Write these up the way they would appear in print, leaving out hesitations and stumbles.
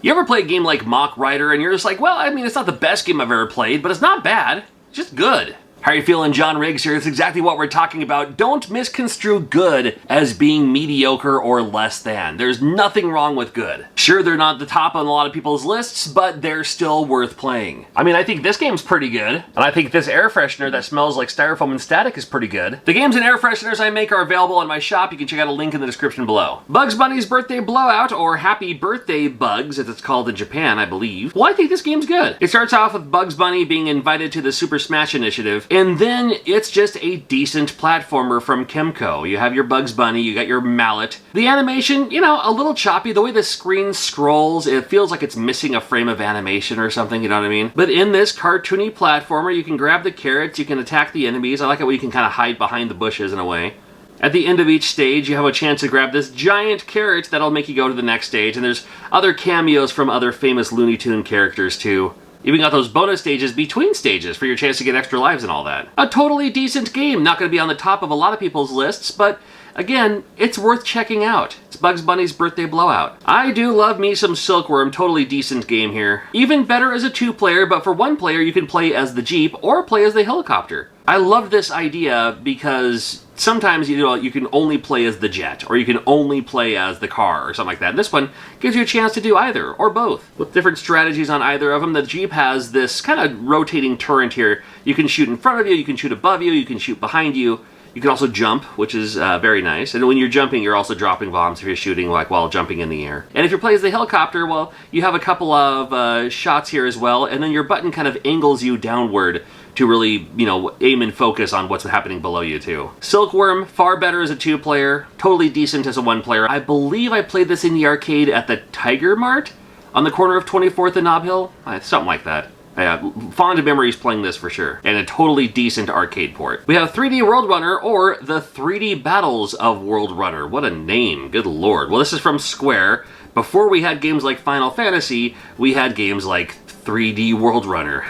You ever play a game like Mock Rider and you're just like, well, I mean, it's not the best game I've ever played, but it's not bad. It's just good. How are you feeling? John Riggs here. It's exactly what we're talking about. Don't misconstrue good as being mediocre or less than. There's nothing wrong with good. Sure, they're not the top on a lot of people's lists, but they're still worth playing. I mean, I think this game's pretty good, and I think this air freshener that smells like styrofoam and static is pretty good. The games and air fresheners I make are available on my shop. You can check out a link in the description below. Bugs Bunny's Birthday Blowout, or Happy Birthday Bugs, as it's called in Japan, I believe. Well, I think this game's good. It starts off with Bugs Bunny being invited to the Super Smash Initiative, and then it's just a decent platformer from Kemco. You have your Bugs Bunny, you got your mallet. The animation, you know, a little choppy. The way the screen scrolls, it feels like it's missing a frame of animation or something, you know what I mean? But in this cartoony platformer, you can grab the carrots, you can attack the enemies. I like it when you can kind of hide behind the bushes in a way. At the end of each stage, you have a chance to grab this giant carrot that'll make you go to the next stage, and there's other cameos from other famous Looney Tune characters too. Even got those bonus stages between stages for your chance to get extra lives and all that. A totally decent game. Not going to be on the top of a lot of people's lists, but again, it's worth checking out. It's Bugs Bunny's Birthday Blowout. I do love me some Silkworm. Totally decent game here. Even better as a two-player, but for one player you can play as the Jeep or play as the helicopter. I love this idea because sometimes, you know, you can only play as the jet, or you can only play as the car, or something like that. And this one gives you a chance to do either, or both. With different strategies on either of them, the Jeep has this kind of rotating turret here. You can shoot in front of you, you can shoot above you, you can shoot behind you. You can also jump, which is very nice. And when you're jumping, you're also dropping bombs if you're shooting like while jumping in the air. And if you're playing as the helicopter, well, you have a couple of shots here as well, and then your button kind of angles you downward to really, you know, aim and focus on what's happening below you too. Silkworm, far better as a two-player, totally decent as a one-player. I believe I played this in the arcade at the Tiger Mart on the corner of 24th and Nob Hill, something like that. Fond memories playing this for sure, and a totally decent arcade port. We have 3D World Runner, or the 3D Battles of World Runner. What a name, good lord. Well, this is from Square. Before we had games like Final Fantasy, we had games like 3D World Runner.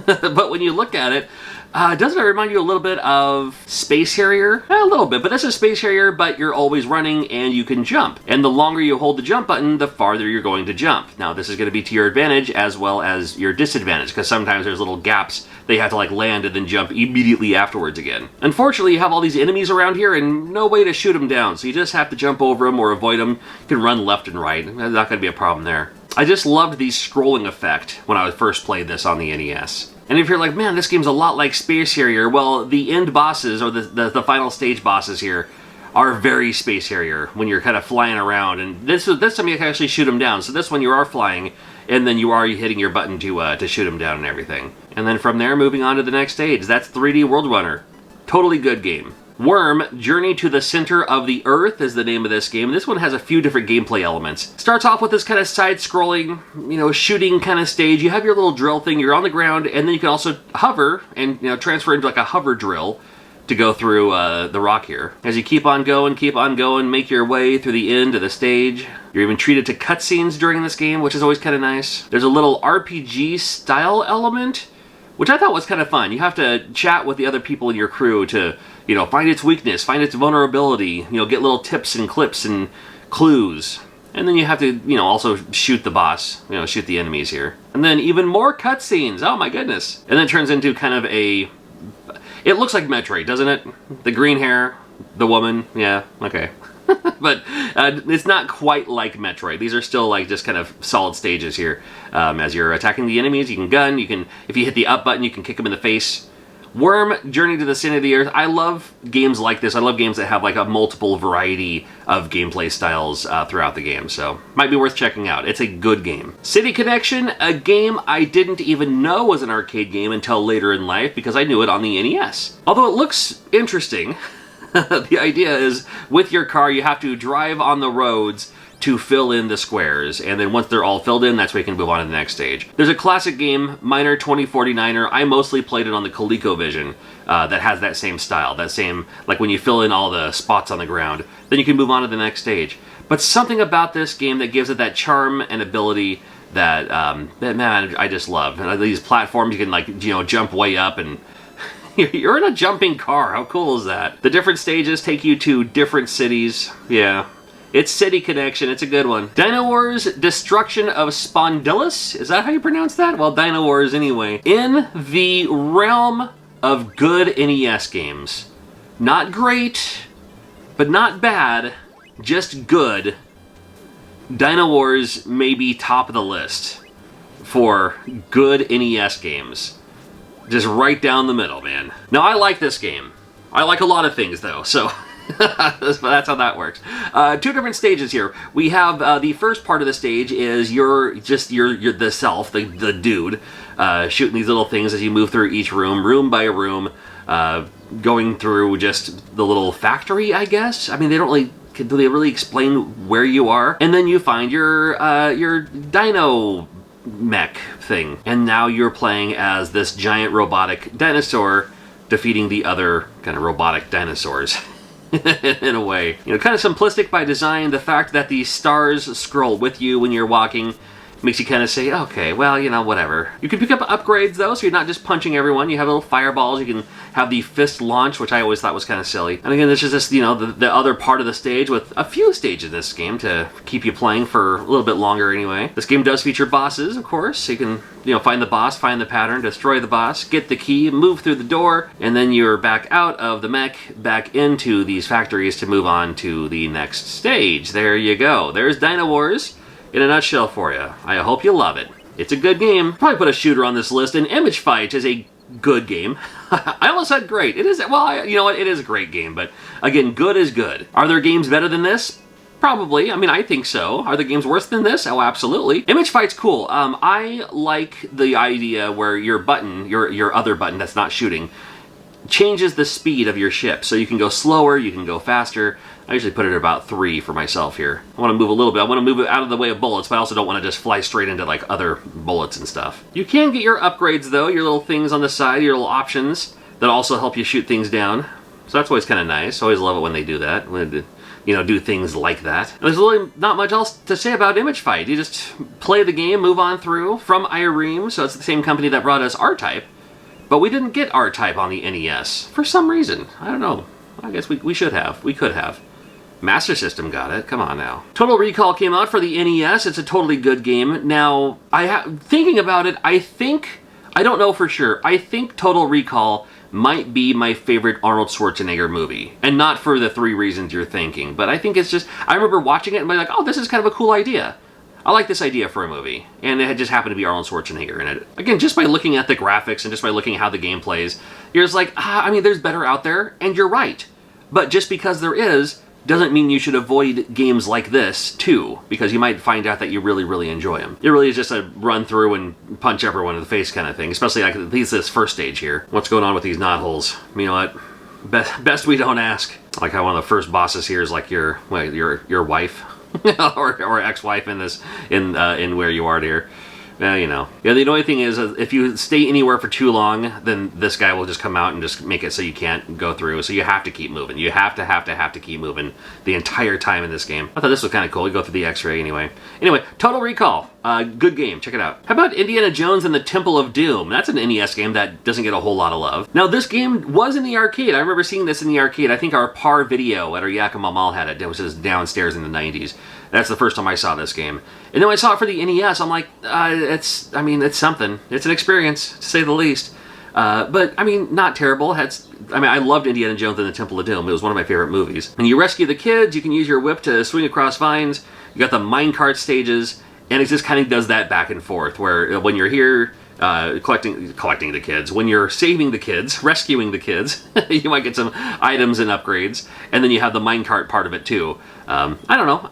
But when you look at it, doesn't it remind you a little bit of Space Harrier? A little bit, but this is Space Harrier, but you're always running and you can jump. And the longer you hold the jump button, the farther you're going to jump. Now, this is going to be to your advantage as well as your disadvantage, because sometimes there's little gaps they have to like land and then jump immediately afterwards again. Unfortunately, you have all these enemies around here and no way to shoot them down, so you just have to jump over them or avoid them. You can run left and right. There's not going to be a problem there. I just loved the scrolling effect when I first played this on the NES. And if you're like, man, this game's a lot like Space Harrier, well, the end bosses, or the final stage bosses here, are very Space Harrier when you're kind of flying around. And this time you can actually shoot them down. So this one you are flying, and then you are hitting your button to shoot them down and everything. And then from there, moving on to the next stage. That's 3D World Runner. Totally good game. Worm, Journey to the Center of the Earth is the name of this game. This one has a few different gameplay elements. Starts off with this kind of side-scrolling, you know, shooting kind of stage. You have your little drill thing, you're on the ground, and then you can also hover and, you know, transfer into like a hover drill to go through the rock here. As you keep on going, make your way through the end of the stage. You're even treated to cutscenes during this game, which is always kind of nice. There's a little RPG style element, which I thought was kind of fun. You have to chat with the other people in your crew to, you know, find its weakness, find its vulnerability, you know, get little tips and clips and clues. And then you have to, you know, also shoot the boss, you know, shoot the enemies here. And then even more cutscenes, oh my goodness. And then it turns into kind of a, it looks like Metroid, doesn't it? The green hair, the woman, yeah, okay. But it's not quite like Metroid. These are still like just kind of solid stages here. As you're attacking the enemies, you can gun, you can, if you hit the up button, you can kick them in the face. Worm, Journey to the Center of the Earth. I love games like this. I love games that have like a multiple variety of gameplay styles throughout the game, so might be worth checking out. It's a good game. City Connection, a game I didn't even know was an arcade game until later in life because I knew it on the NES. Although it looks interesting, the idea is with your car you have to drive on the roads to fill in the squares, and then once they're all filled in, that's where you can move on to the next stage. There's a classic game, Miner 2049er. I mostly played it on the ColecoVision that has that same style, that same, like when you fill in all the spots on the ground, then you can move on to the next stage. But something about this game that gives it that charm and ability that, man, I just love. And these platforms, you can like, you know, jump way up and you're in a jumping car. How cool is that? The different stages take you to different cities. Yeah. It's City Connection. It's a good one. Dino Wars Destruction of Spondylus. Is that how you pronounce that? Well, Dino Wars anyway. In the realm of good NES games. Not great, but not bad. Just good. Dino Wars may be top of the list for good NES games. Just right down the middle, man. Now, I like this game. I like a lot of things, though, so that's how that works. Two different stages here. We have the first part of the stage is you're the self, the dude, shooting these little things as you move through each room by room, going through just the little factory, I guess. I mean, they don't really... Do they really explain where you are? And then you find your dino mech thing. And now you're playing as this giant robotic dinosaur defeating the other kind of robotic dinosaurs. In a way. You know, kind of simplistic by design. The fact that the stars scroll with you when you're walking makes you kind of say, okay, well, you know, whatever. You can pick up upgrades, though, so you're not just punching everyone. You have little fireballs. You can have the fist launch, which I always thought was kind of silly. And again, this is just, you know, the other part of the stage with a few stages in this game to keep you playing for a little bit longer anyway. This game does feature bosses, of course. So you can, you know, find the boss, find the pattern, destroy the boss, get the key, move through the door, and then you're back out of the mech, back into these factories to move on to the next stage. There you go. There's Dino Wars in a nutshell for you. I hope you love it. It's a good game. Probably put a shooter on this list, and Image Fight is a good game. I almost said great. It is, well, you know what? It is a great game, but again, good is good. Are there games better than this? Probably. I mean, I think so. Are the games worse than this? Oh, absolutely. Image Fight's cool. I like the idea where your button, your other button that's not shooting, changes the speed of your ship. So you can go slower, you can go faster. I usually put it at about 3 for myself here. I want to move a little bit. I want to move it out of the way of bullets, but I also don't want to just fly straight into like other bullets and stuff. You can get your upgrades though, your little things on the side, your little options that also help you shoot things down. So that's always kind of nice. I always love it when they do that. When they, you know, do things like that. And there's really not much else to say about Image Fight. You just play the game, move on through from Ireme, so it's the same company that brought us R-Type. But we didn't get R-Type on the NES for some reason. I don't know. I guess we should have. We could have. Master System got it. Come on now. Total Recall came out for the NES. It's a totally good game. Now, thinking about it, I don't know for sure. I think Total Recall might be my favorite Arnold Schwarzenegger movie. And not for the 3 reasons you're thinking. But I think it's just, I remember watching it and being like, oh, this is kind of a cool idea. I like this idea for a movie. And it just happened to be Arnold Schwarzenegger in it. Again, just by looking at the graphics and just by looking at how the game plays, you're just like, I mean, there's better out there, and you're right. But just because there is, doesn't mean you should avoid games like this, too, because you might find out that you really, really enjoy them. It really is just a run through and punch everyone in the face kind of thing, especially like at least this first stage here. What's going on with these knot holes? You know what? Best we don't ask. Like how one of the first bosses here is like your wife or ex-wife in where you are here. You know. Yeah, the annoying thing is if you stay anywhere for too long, then this guy will just come out and just make it so you can't go through. So you have to keep moving. You have to keep moving the entire time in this game. I thought this was kind of cool. You go through the X-ray anyway. Anyway, Total Recall. Good game. Check it out. How about Indiana Jones and the Temple of Doom? That's an NES game that doesn't get a whole lot of love. Now, this game was in the arcade. I remember seeing this in the arcade. I think our Par Video at our Yakima Mall had it. It was just downstairs in the 90s. That's the first time I saw this game. And then when I saw it for the NES, I'm like, it's something. It's an experience, to say the least. But, I mean, not terrible. I loved Indiana Jones and the Temple of Doom. It was one of my favorite movies. And you rescue the kids, you can use your whip to swing across vines, you got the minecart stages, and it just kind of does that back and forth, where when you're here, collecting the kids, when you're saving the kids, rescuing the kids, you might get some items and upgrades, and then you have the minecart part of it too. I don't know,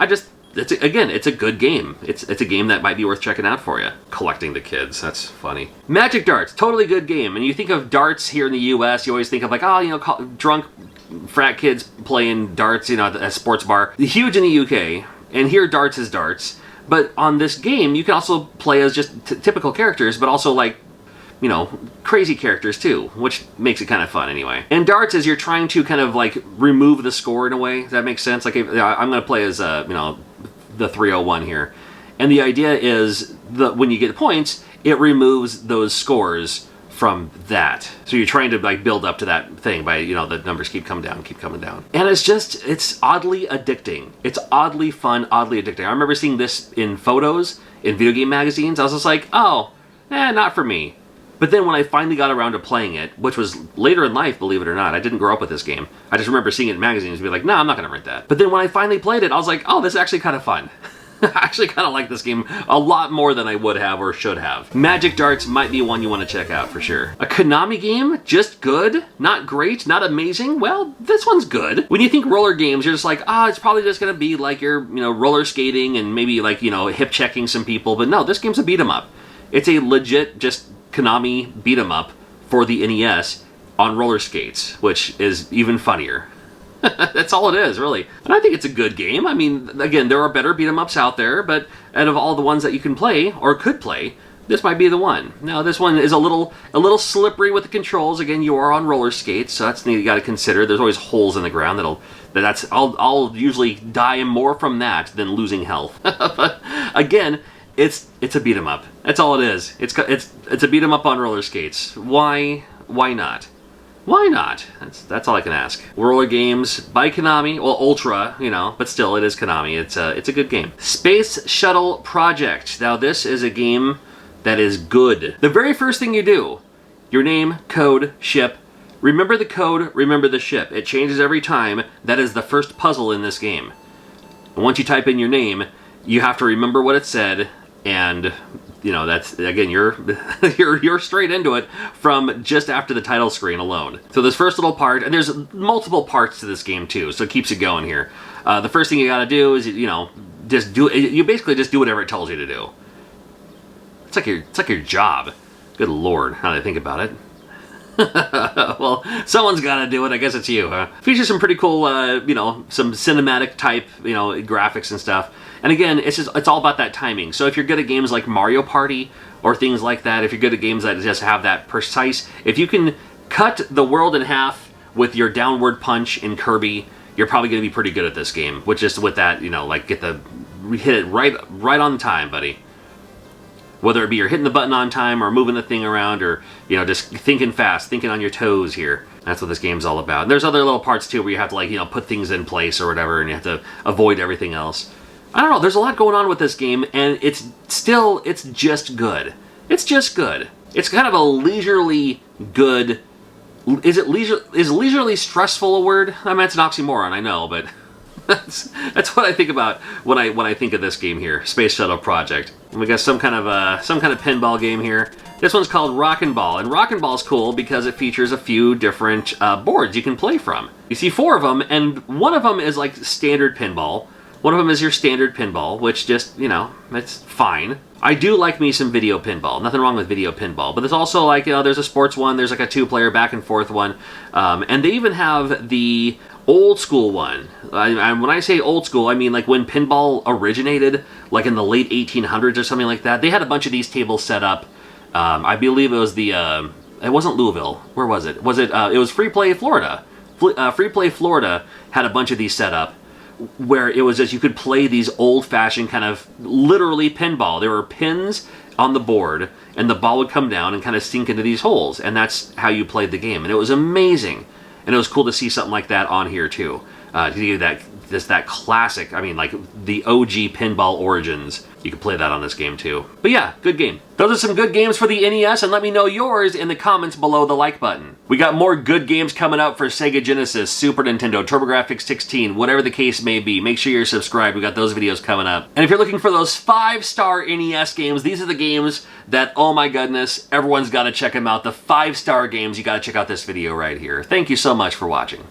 it's a good game. It's a game that might be worth checking out for you. Collecting the kids, that's funny. Magic Darts, totally good game. And you think of darts here in the US, you always think of like, oh, you know, drunk frat kids playing darts, you know, at a sports bar. Huge in the UK, and here darts is darts. But on this game, you can also play as just typical characters, but also like, you know, crazy characters too, which makes it kind of fun anyway. And darts is you're trying to kind of like remove the score in a way. Does that make sense? Like I'm going to play as, you know, the 301 here. And the idea is that when you get points, it removes those scores from that. So you're trying to like build up to that thing by, you know, the numbers keep coming down, keep coming down. And it's oddly addicting. It's oddly fun, oddly addicting. I remember seeing this in photos, in video game magazines. I was just like, oh, not for me. But then when I finally got around to playing it, which was later in life, believe it or not, I didn't grow up with this game. I just remember seeing it in magazines and be like, no, I'm not gonna rent that. But then when I finally played it, I was like, oh, this is actually kind of fun. I actually kind of like this game a lot more than I would have or should have. Magic Darts might be one you want to check out for sure. A Konami game? Just good? Not great? Not amazing? Well, this one's good. When you think roller games, you're just like, it's probably just gonna be like you're, you know, roller skating and maybe like, you know, hip checking some people. But no, this game's a beat 'em up. It's a legit just Konami beat 'em up for the NES on roller skates, which is even funnier. That's all it is, really. And I think it's a good game. I mean, again, there are better beat-em-ups out there, but out of all the ones that you can play, or could play, this might be the one. Now, this one is a little slippery with the controls. Again, you are on roller skates, so that's you got to consider. There's always holes in the ground I'll usually die more from that than losing health. But again, it's a beat-em-up. That's all it is. It's a beat-em-up on roller skates. Why not? Why not? That's all I can ask. Roller games by Konami, well, Ultra, you know, but still, it is Konami. It's a good game. Space Shuttle Project. Now, this is a game that is good. The very first thing you do, your name, code, ship. Remember the code, remember the ship. It changes every time. That is the first puzzle in this game. And once you type in your name, you have to remember what it said, and you know, that's, again, you're straight into it from just after the title screen alone. So this first little part, and there's multiple parts to this game too, so it keeps it going here. The first thing you gotta do is, you know, you basically just do whatever it tells you to do. It's like your job. Good Lord, now that I think about it. Well, someone's gotta do it. I guess it's you, huh? Features some pretty cool, you know, some cinematic type, you know, graphics and stuff. And again, it's all about that timing. So if you're good at games like Mario Party or things like that, if you're good at games that just have that precise, if you can cut the world in half with your downward punch in Kirby, you're probably going to be pretty good at this game. With that, you know, like hit it right on time, buddy. Whether it be you're hitting the button on time or moving the thing around or, you know, just thinking fast, thinking on your toes here. That's what this game's all about. And there's other little parts too where you have to, like, you know, put things in place or whatever, and you have to avoid everything else. I don't know, there's a lot going on with this game, and it's just good. It's just good. It's kind of a leisurely good... Is leisurely stressful a word? I mean, it's an oxymoron, I know, but that's what I think about when I think of this game here, Space Shuttle Project. And we got some kind of pinball game here. This one's called Rockin' Ball, and Rockin' Ball's cool because it features a few different boards you can play from. You see 4 of them, and one of them is like standard pinball. One of them is your standard pinball, which just, you know, it's fine. I do like me some video pinball. Nothing wrong with video pinball. But there's also, like, you know, there's a sports one. There's like a 2-player back and forth one. And they even have the old school one. When I say old school, I mean like when pinball originated, like in the late 1800s or something like that. They had a bunch of these tables set up. I believe it was it wasn't Louisville. Where was it? It was Free Play, Florida. Free Play, Florida had a bunch of these set up, where it was just you could play these old-fashioned kind of literally pinball. There were pins on the board, and the ball would come down and kind of sink into these holes, and that's how you played the game. And it was amazing, and it was cool to see something like that on here too. To give that classic, I mean, like the OG pinball origins. You can play that on this game too. But yeah, good game. Those are some good games for the NES, and let me know yours in the comments below the like button. We got more good games coming up for Sega Genesis, Super Nintendo, TurboGrafx 16, whatever the case may be. Make sure you're subscribed. We got those videos coming up. And if you're looking for those 5-star NES games, these are the games that, oh my goodness, everyone's got to check them out. The 5-star games, you got to check out this video right here. Thank you so much for watching.